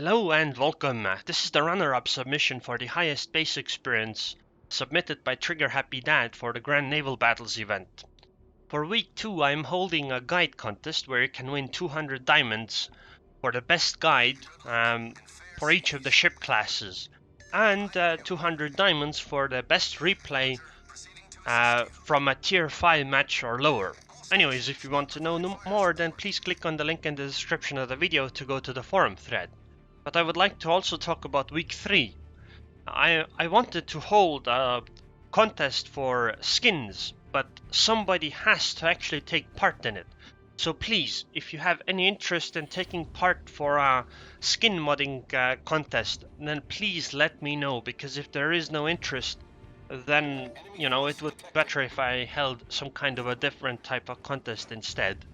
Hello and welcome. This is the runner-up submission for the highest base experience submitted by Trigger Happy Dad for the Grand Naval Battles event. For week 2 I'm holding a guide contest where you can win 200 diamonds for the best guide for each of the ship classes and 200 diamonds for the best replay from a tier 5 match or lower. Anyways, if you want to know more, then please click on the link in the description of the video to go to the forum thread. But I would like to also talk about week 3. I wanted to hold a contest for skins, but somebody has to actually take part in it. So please, if you have any interest in taking part for a skin modding contest, then please let me know, because if there is no interest, then, you know, it would be better if I held some kind of a different type of contest instead.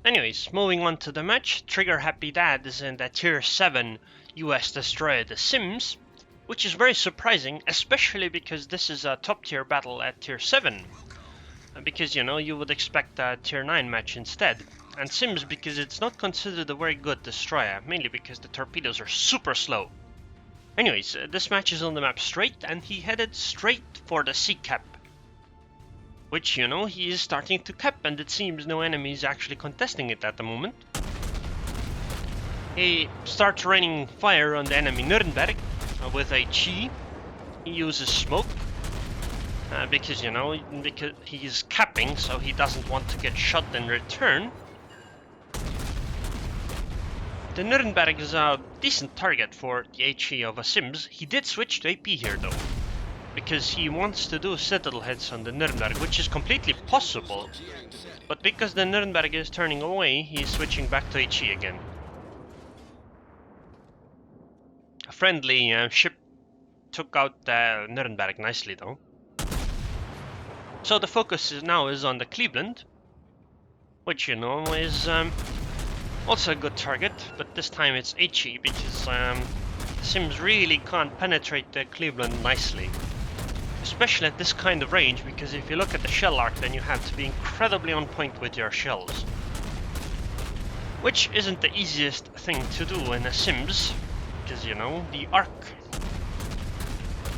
Anyways, moving on to the match, Trigger Happy Dad is in the tier 7 US destroyer the Sims, which is very surprising, especially because this is a top tier battle at tier 7. Because, you know, you would expect a tier 9 match instead. And Sims because it's not considered a very good destroyer, mainly because the torpedoes are super slow. Anyways, this match is on the map Strait, and he headed straight for the sea cap. Which, you know, he is starting to cap, and it seems no enemy is actually contesting it at the moment. He starts raining fire on the enemy Nuremberg with a Chi. He uses smoke because, you know, because he is capping, so he doesn't want to get shot in return. The Nuremberg is a decent target for the HE of a Sims. He did switch to AP here though, because he wants to do citadel heads on the Nuremberg, which is completely possible. But because the Nuremberg is turning away, he's switching back to HE again. A friendly ship took out the Nuremberg nicely though. So the focus now is on the Cleveland, which, you know, is also a good target, but this time it's HE because Sims really can't penetrate the Cleveland nicely. Especially at this kind of range, because if you look at the shell arc, then you have to be incredibly on point with your shells. Which isn't the easiest thing to do in a Sims, because, you know, the arc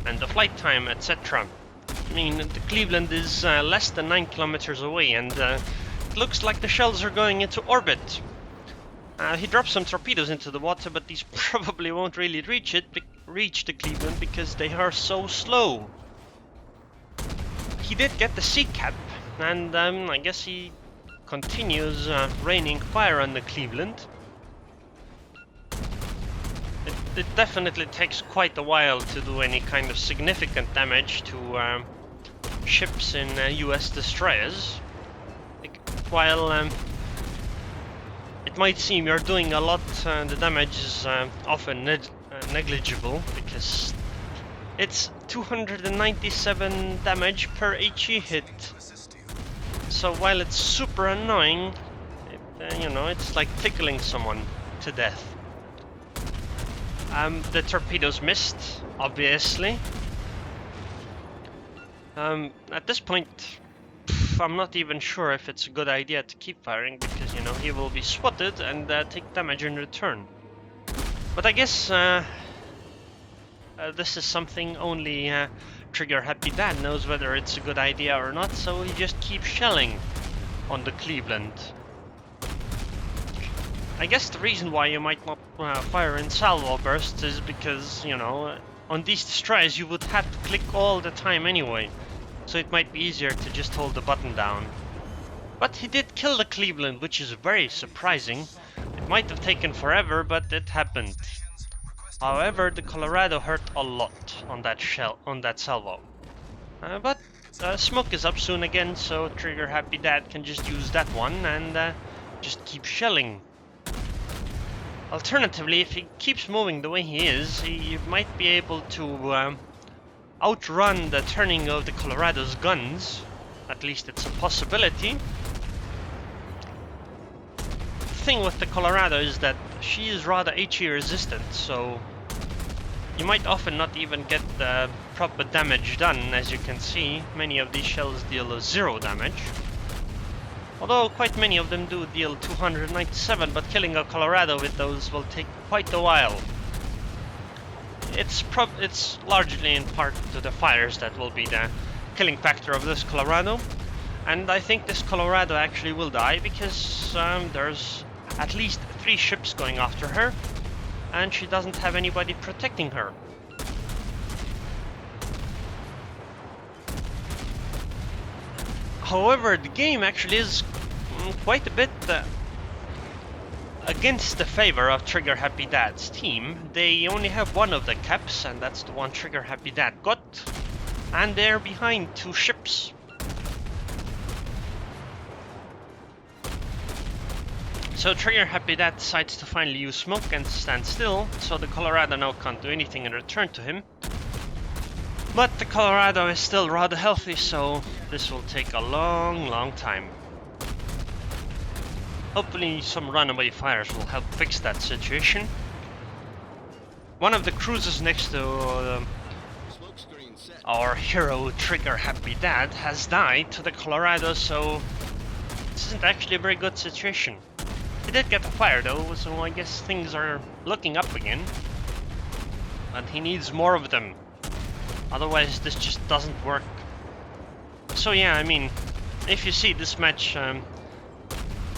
and the flight time, etc. I mean, the Cleveland is less than 9 kilometers away, and it looks like the shells are going into orbit. He dropped some torpedoes into the water, but these probably won't really reach the Cleveland because they are so slow. He did get the sea cap, and I guess he continues raining fire on the Cleveland. It definitely takes quite a while to do any kind of significant damage to ships in US destroyers. While it might seem you're doing a lot, the damage is often negligible, because it's 297 damage per HE hit. So while it's super annoying, you know, it's like tickling someone to death. The torpedoes missed, obviously. At this point, I'm not even sure if it's a good idea to keep firing, because, you know, he will be spotted and take damage in return. But I guess this is something only Trigger Happy Dad knows whether it's a good idea or not, so he just keeps shelling on the Cleveland. I guess the reason why you might not fire in salvo bursts is because, you know, on these destroyers you would have to click all the time anyway, so it might be easier to just hold the button down. But he did kill the Cleveland, which is very surprising. It might have taken forever, but it happened. However, the Colorado hurt a lot on that salvo. But smoke is up soon again, so Trigger Happy Dad can just use that one and just keep shelling. Alternatively, if he keeps moving the way he is, he might be able to outrun the turning of the Colorado's guns. At least it's a possibility. The thing with the Colorado is that she is rather HE resistant, so you might often not even get the proper damage done. As you can see, many of these shells deal 0 damage. Although quite many of them do deal 297, but killing a Colorado with those will take quite a while. It's largely in part to the fires that will be the killing factor of this Colorado. And I think this Colorado actually will die because there's at least 3 ships going after her, and she doesn't have anybody protecting her. However, the game actually is quite a bit against the favor of Trigger Happy Dad's team. They only have one of the caps, and that's the one Trigger Happy Dad got, and they're behind 2 ships. So Trigger Happy Dad decides to finally use smoke and stand still, so the Colorado now can't do anything in return to him. But the Colorado is still rather healthy, so this will take a long time. Hopefully some runaway fires will help fix that situation. One of the cruisers next to our hero Trigger Happy Dad has died to the Colorado, so this isn't actually a very good situation. He did get a fire though, so I guess things are looking up again. But he needs more of them. Otherwise this just doesn't work. So yeah, I mean, if you see this match,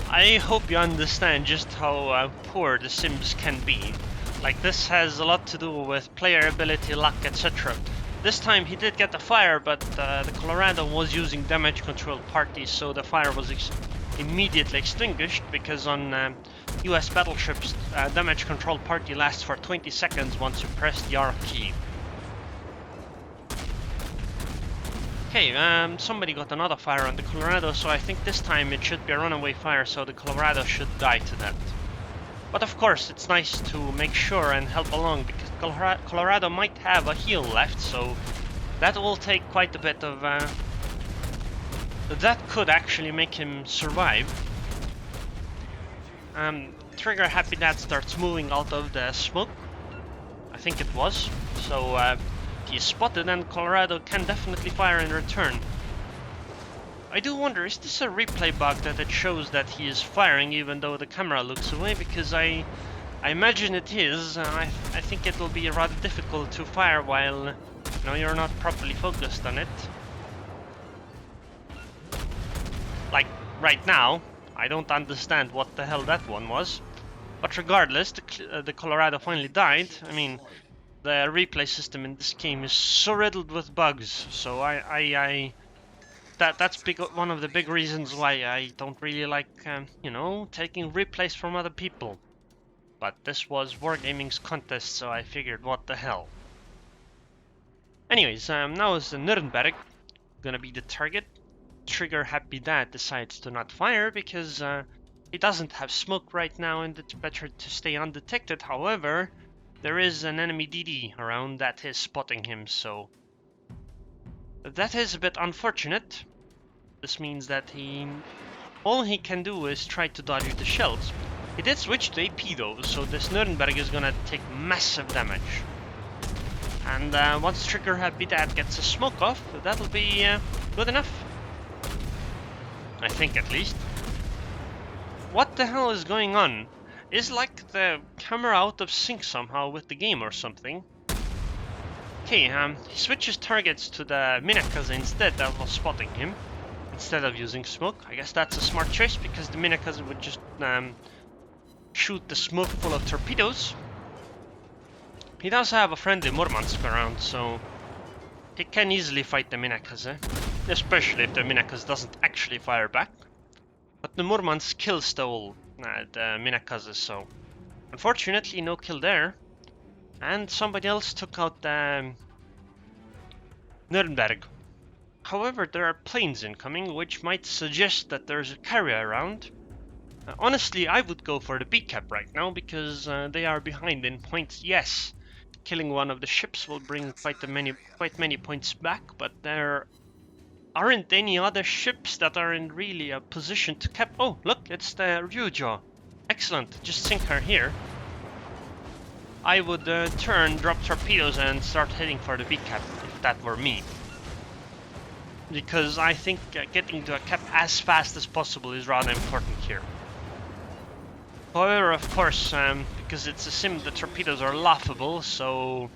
I hope you understand just how poor the Sims can be. Like, this has a lot to do with player ability, luck, etc. This time he did get a fire, but the Colorado was using damage control parties, so the fire was immediately extinguished, because on US battleships, damage control party lasts for 20 seconds once you press the R key. Okay, somebody got another fire on the Colorado, so I think this time it should be a runaway fire, so the Colorado should die to that. But of course, it's nice to make sure and help along, because Colorado might have a heal left, so that will take quite a bit of... that could actually make him survive. Trigger Happy Dad starts moving out of the smoke. I think it was. So he's spotted, and Colorado can definitely fire in return. I do wonder, is this a replay bug that it shows that he is firing even though the camera looks away? Because I imagine it is. I think it will be rather difficult to fire while you're not properly focused on it. Like right now, I don't understand what the hell that one was. But regardless, the Colorado finally died. I mean, the replay system in this game is so riddled with bugs, so that's one of the big reasons why I don't really like, taking replays from other people. But this was Wargaming's contest, so I figured, what the hell. Anyways, now is the Nuremberg gonna be the target. Trigger Happy Dad decides to not fire because he doesn't have smoke right now, and it's better to stay undetected. However, there is an enemy DD around that is spotting him, so that is a bit unfortunate. This means that all he can do is try to dodge the shells. He did switch to AP though, so this Nuremberg is gonna take massive damage. And once Trigger Happy Dad gets a smoke off, that'll be good enough. I think, at least. What the hell is going on? Is like the camera out of sync somehow with the game or something? Okay, he switches targets to the Minakaze instead of spotting him, instead of using smoke. I guess that's a smart choice, because the Minakaze would just shoot the smoke full of torpedoes. He does have a friendly Murmansk around, so he can easily fight the Minakaze, especially if the Minakaze doesn't actually fire back. But the Murmansk kills the Minakaze, so unfortunately no kill there. And somebody else took out the Nuremberg. However, there are planes incoming, which might suggest that there's a carrier around. Honestly, I would go for the B cap right now, because they are behind in points. Yes, killing one of the ships will bring quite many points back, but there aren't any other ships that are in really a position to cap. Oh, look, it's the Ryuja. Excellent, just sink her here. I would drop torpedoes and start heading for the B cap if that were me. because I think getting to a cap as fast as possible is rather important here. However, of course, because it's a sim, the torpedoes are laughable, so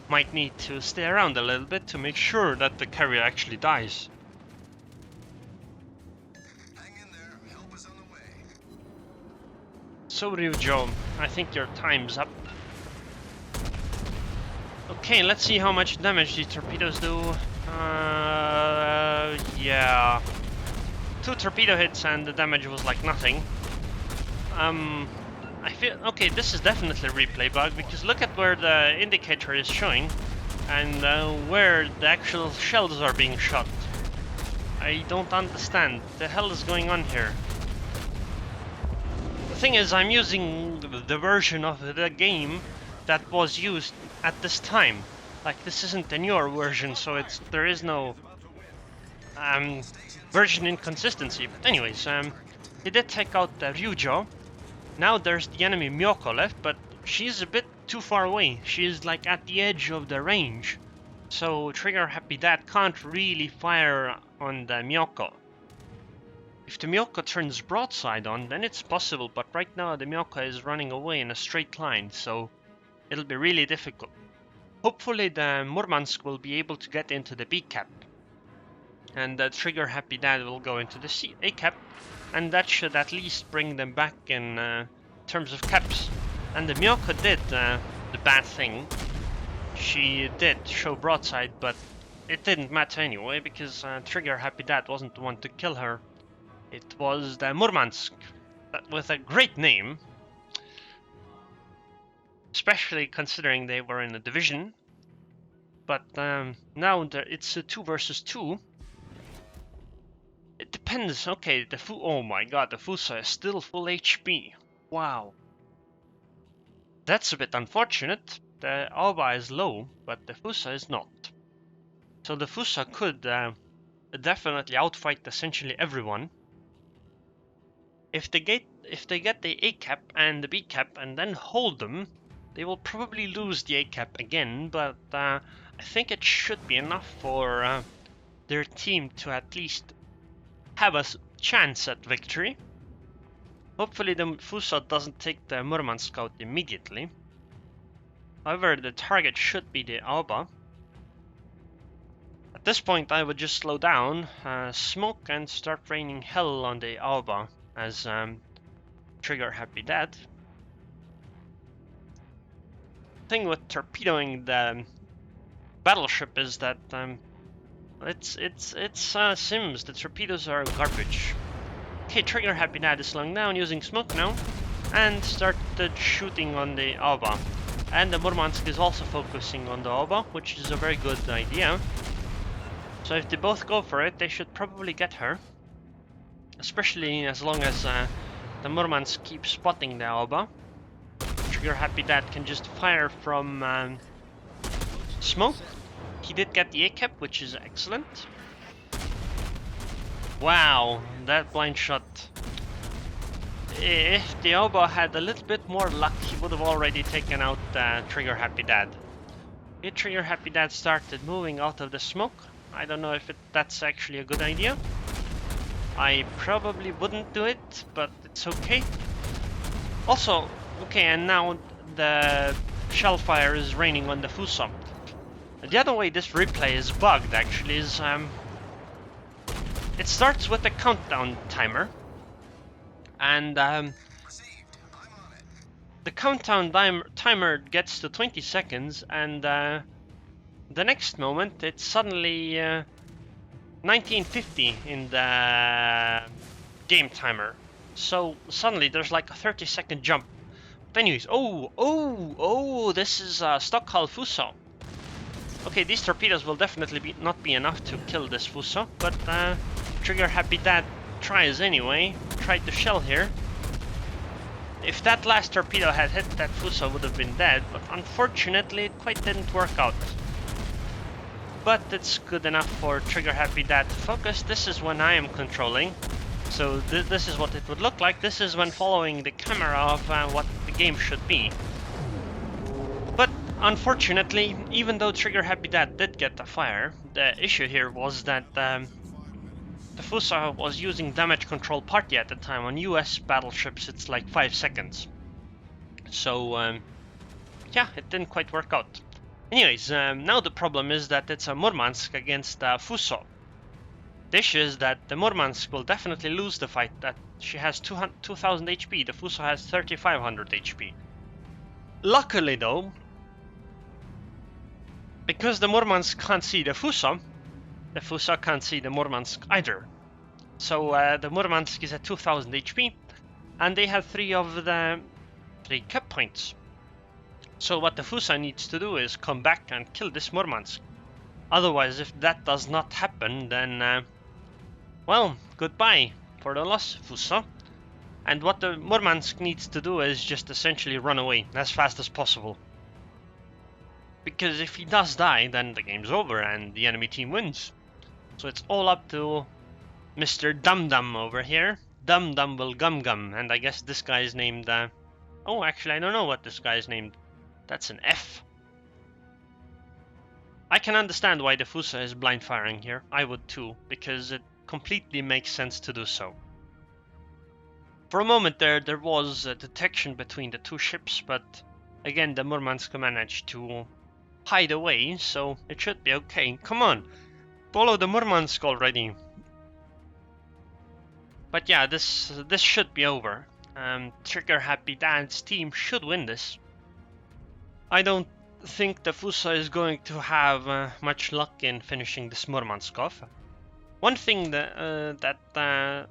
might need to stay around a little bit to make sure that the carrier actually dies. Hang in there, help is on the way. So Ryujo, I think your time's up. Okay, let's see how much damage the torpedoes do. Yeah. 2 torpedo hits and the damage was like nothing. I feel... Okay, this is definitely a replay bug, because look at where the indicator is showing and where the actual shells are being shot. I don't understand. What the hell is going on here? The thing is, I'm using the version of the game that was used at this time. Like, this isn't a newer version, so there is no version inconsistency. But anyways, he did take out the Ryujo. Now there's the enemy Myoko left, but she's a bit too far away. She's like at the edge of the range. So Trigger Happy Dad can't really fire on the Myoko. If the Myoko turns broadside on, then it's possible, but right now the Myoko is running away in a straight line, so it'll be really difficult. Hopefully the Murmansk will be able to get into the B cap. And the Trigger Happy Dad will go into the A cap. And that should at least bring them back in terms of caps. And the Myoko did the bad thing. She did show broadside, but it didn't matter anyway, because Trigger Happy Dad wasn't the one to kill her. It was the Murmansk, with a great name. Especially considering they were in a division. But now it's a 2 versus 2. It depends. Okay, oh my god, the Fusou is still full HP. Wow. That's a bit unfortunate. The Alba is low, but the Fusou is not. So the Fusou could definitely outfight essentially everyone. If they get the A cap and the B cap and then hold them, they will probably lose the A cap again, but I think it should be enough for their team to at least have a chance at victory. Hopefully the Fusou doesn't take the Murmansk out immediately. However, the target should be the Alba. At this point I would just slow down, smoke and start raining hell on the Alba as Trigger Happy Dad. Thing with torpedoing the battleship is that it's Sims. The torpedoes are garbage. Okay, Trigger Happy Dad is slowing down using smoke now and started shooting on the Alba. And the Murmansk is also focusing on the Alba, which is a very good idea. So if they both go for it, they should probably get her. Especially as long as the Murmansk keeps spotting the Alba. Trigger Happy Dad can just fire from smoke. He did get the A cap, which is excellent. Wow, that blind shot. If the Alba had a little bit more luck, he would have already taken out Trigger Happy Dad. If Trigger Happy Dad started moving out of the smoke, I don't know if that's actually a good idea. I probably wouldn't do it, but it's okay. Also, okay, and now the shellfire is raining on the Fusou. The other way this replay is bugged actually is it starts with a countdown timer, and the countdown timer gets to 20 seconds, and the next moment it's suddenly 1950 in the game timer. So suddenly there's like a 30-second jump. But anyways, oh, this is STOCK Fusou. Okay, these torpedoes will definitely not be enough to kill this Fusou, but Trigger Happy Dad tries anyway. Tried to shell here. If that last torpedo had hit that Fusou, would have been dead, but unfortunately it quite didn't work out. But it's good enough for Trigger Happy Dad to focus. This is when I am controlling. So this is what it would look like. This is when following the camera of what the game should be. But unfortunately, even though Trigger Happy Dad did get the fire, the issue here was that the Fusou was using damage control party at the time. On US battleships, it's like 5 seconds. So, yeah, it didn't quite work out. Anyways, now the problem is that it's a Murmansk against Fusou. The issue is that the Murmansk will definitely lose the fight, that she has 2000 HP, the Fusou has 3500 HP. Luckily though, because the Murmansk can't see the Fusou can't see the Murmansk either. So the Murmansk is at 2000 HP, and they have 3 of the 3 cap points. So what the Fusou needs to do is come back and kill this Murmansk. Otherwise, if that does not happen, then well, goodbye for the loss, Fusou. And what the Murmansk needs to do is just essentially run away as fast as possible. Because if he does die, then the game's over and the enemy team wins. So it's all up to Mr. Dum Dum over here. Dum Dum will gum gum, and I guess this guy is named... oh, actually, I don't know what this guy is named. That's an F. I can understand why the Fusou is blind firing here. I would too, because it completely makes sense to do so. For a moment there was a detection between the 2 ships, but again the Murmansk managed to hide away, so it should be okay. Come on, follow the Murmansk already. But yeah, this should be over. Trigger Happy Dad's team should win this. I don't think the Fusou is going to have much luck in finishing this Murmansk off. One thing that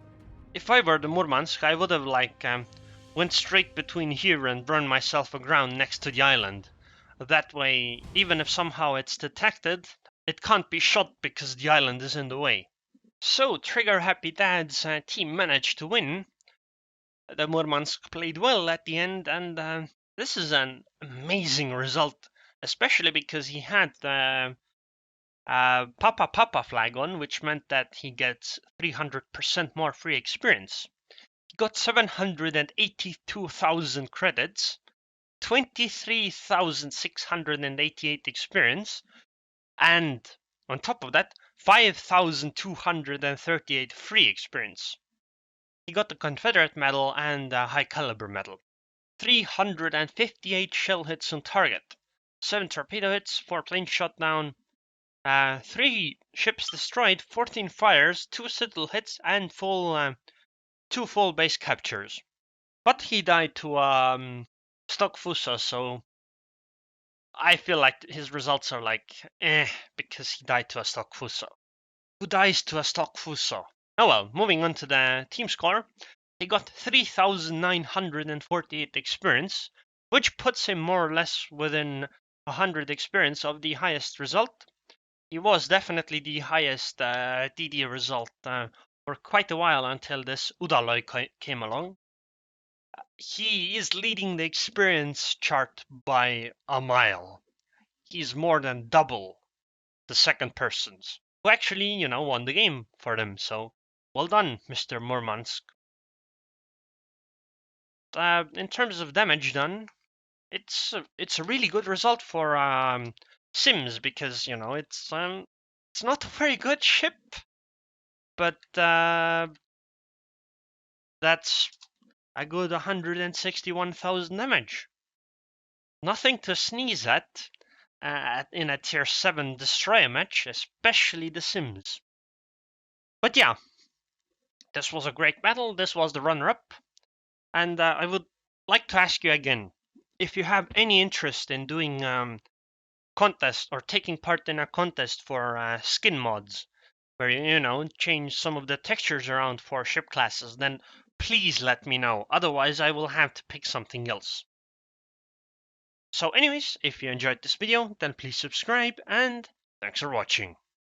if I were the Murmansk, I would have went straight between here and burned myself aground next to the island. That way, even if somehow it's detected, it can't be shot because the island is in the way. So, Trigger Happy Dad's team managed to win. The Murmansk played well at the end, and this is an amazing result, especially because he had the Papa Papa flag on, which meant that he gets 300% more free experience. He got 782,000 credits, 23,688 experience, and on top of that, 5,238 free experience. He got the Confederate medal and a high caliber medal. 358 shell hits on target, 7 torpedo hits, 4 planes shot down, 3 ships destroyed, 14 fires, 2 citadel hits, and 2 full base captures. But he died to STOCK Fusou, so I feel like his results are because he died to a STOCK Fusou. Who dies to a STOCK Fusou? Oh well, moving on to the team score. He got 3,948 experience, which puts him more or less within 100 experience of the highest result. He was definitely the highest DD result for quite a while until this Udaloy came along. He is leading the experience chart by a mile. He's more than double the second persons, who actually, won the game for them. So, well done, Mr. Murmansk. In terms of damage done, it's a really good result for Sims because it's not a very good ship, but that's a good 161,000 damage. Nothing to sneeze at in a tier 7 destroyer match, especially the Sims. But yeah, this was a great battle. This was the runner-up, and I would like to ask you again, if you have any interest in doing contest or taking part in a contest for skin mods, where you change some of the textures around for ship classes, then please let me know. Otherwise, I will have to pick something else. So anyways, if you enjoyed this video, then please subscribe, and thanks for watching.